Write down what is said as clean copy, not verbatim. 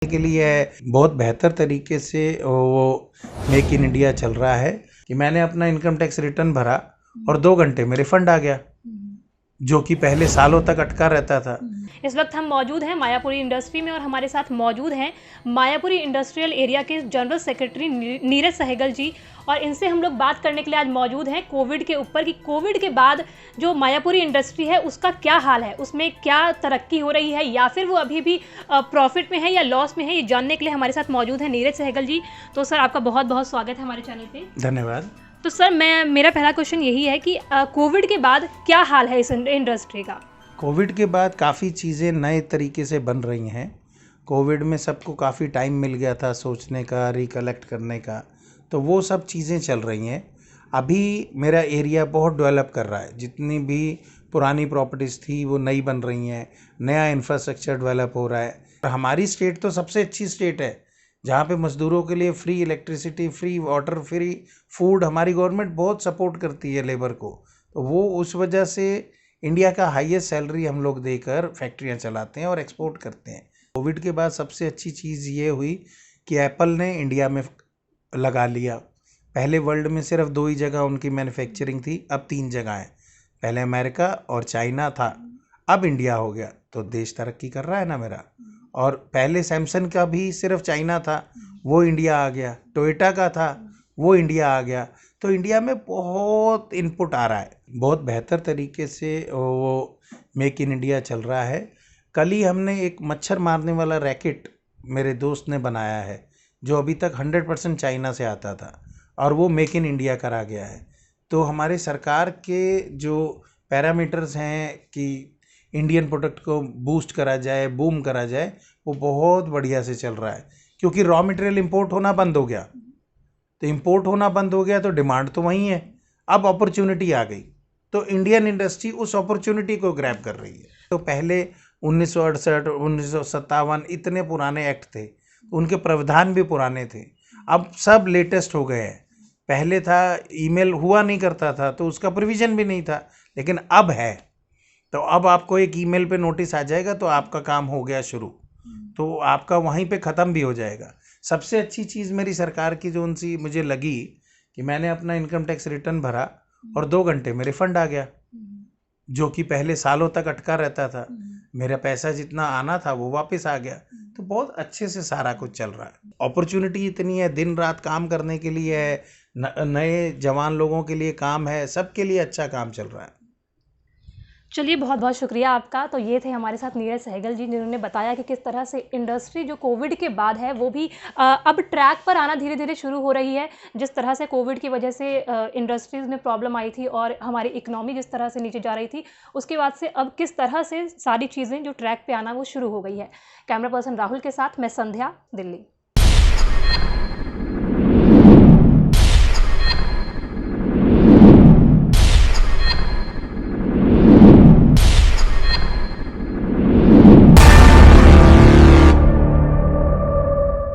के लिए है, बहुत बेहतर तरीके से वो मेक इन इंडिया चल रहा है कि मैंने अपना इनकम टैक्स रिटर्न भरा और 2 घंटे में रिफंड आ गया, जो कि पहले सालों तक अटका रहता था। इस वक्त हम मौजूद हैं मायापुरी इंडस्ट्री में और हमारे साथ मौजूद हैं मायापुरी इंडस्ट्रियल एरिया के जनरल सेक्रेटरी नीरज सहगल जी। और इनसे हम लोग बात करने के लिए आज मौजूद हैं कोविड के ऊपर कि कोविड के बाद जो मायापुरी इंडस्ट्री है उसका क्या हाल है, उसमें क्या तरक्की हो रही है या फिर वो अभी भी प्रॉफिट में है या लॉस में है, ये जानने के लिए हमारे साथ मौजूद हैं नीरज सहगल जी। तो सर आपका बहुत बहुत स्वागत है हमारे चैनल पे। धन्यवाद। तो सर मेरा पहला क्वेश्चन यही है कि कोविड के बाद क्या हाल है इस इंडस्ट्री का। कोविड के बाद काफ़ी चीज़ें नए तरीके से बन रही हैं। कोविड में सबको काफ़ी टाइम मिल गया था सोचने का, रिकलेक्ट करने का, तो वो सब चीज़ें चल रही हैं। अभी मेरा एरिया बहुत डेवलप कर रहा है, जितनी भी पुरानी प्रॉपर्टीज़ थी वो नई बन रही हैं, नया इंफ्रास्ट्रक्चर डेवलप हो रहा है। हमारी स्टेट तो सबसे अच्छी स्टेट है, जहाँ पे मज़दूरों के लिए free electricity, free water, free food, हमारी गवर्नमेंट बहुत सपोर्ट करती है लेबर को। तो वो उस वजह से इंडिया का हाईएस्ट सैलरी हम लोग देकर फैक्ट्रियां चलाते हैं और एक्सपोर्ट करते हैं। कोविड के बाद सबसे अच्छी चीज़ ये हुई कि एप्पल ने इंडिया में लगा लिया। पहले वर्ल्ड में सिर्फ 2 ही जगह उनकी मैन्युफैक्चरिंग थी, अब 3 जगह है। पहले अमेरिका और चाइना था, अब इंडिया हो गया, तो देश तरक्की कर रहा है ना मेरा। और पहले सैमसंग का भी सिर्फ चाइना था, वो इंडिया आ गया। टोयोटा का था, वो इंडिया आ गया। तो इंडिया में बहुत इनपुट आ रहा है, बहुत बेहतर तरीके से वो मेक इन इंडिया चल रहा है। कल ही हमने एक मच्छर मारने वाला रैकेट मेरे दोस्त ने बनाया है, जो अभी तक 100% चाइना से आता था, और वो मेक इन इंडिया करा गया है। तो हमारे सरकार के जो पैरामीटर्स हैं कि इंडियन प्रोडक्ट को बूस्ट करा जाए, बूम करा जाए, वो बहुत बढ़िया से चल रहा है। क्योंकि रॉ मटेरियल इंपोर्ट होना बंद हो गया, तो इंपोर्ट होना बंद हो गया तो डिमांड तो वहीं है, अब अपॉर्चुनिटी आ गई, तो इंडियन इंडस्ट्री उस अपॉर्चुनिटी को ग्रैब कर रही है। तो पहले 1968, 1957 इतने पुराने एक्ट थे, उनके प्रावधान भी पुराने थे, अब सब लेटेस्ट हो गए हैं। पहले था ईमेल हुआ नहीं करता था तो उसका प्रोविज़न भी नहीं था, लेकिन अब है। तो अब आपको एक ईमेल पे नोटिस आ जाएगा तो आपका काम हो गया शुरू, तो आपका वहीं पे ख़त्म भी हो जाएगा। सबसे अच्छी चीज़ मेरी सरकार की जो उनसी मुझे लगी कि मैंने अपना इनकम टैक्स रिटर्न भरा और 2 घंटे में रिफंड आ गया, जो कि पहले सालों तक अटका रहता था। मेरा पैसा जितना आना था वो वापस आ गया। तो बहुत अच्छे से सारा कुछ चल रहा है। अपॉर्चुनिटी इतनी है, दिन रात काम करने के लिए है, नए जवान लोगों के लिए काम है, सबके लिए अच्छा काम चल रहा है। चलिए बहुत बहुत शुक्रिया आपका। तो ये थे हमारे साथ नीरज सहगल जी, जिन्होंने बताया कि किस तरह से इंडस्ट्री जो कोविड के बाद है वो भी अब ट्रैक पर आना धीरे धीरे शुरू हो रही है। जिस तरह से कोविड की वजह से इंडस्ट्रीज़ में प्रॉब्लम आई थी और हमारी इकोनॉमी जिस तरह से नीचे जा रही थी, उसके बाद से अब किस तरह से सारी चीज़ें जो ट्रैक पे आना वो शुरू हो गई है। कैमरा पर्सन राहुल के साथ मैं संध्या, दिल्ली।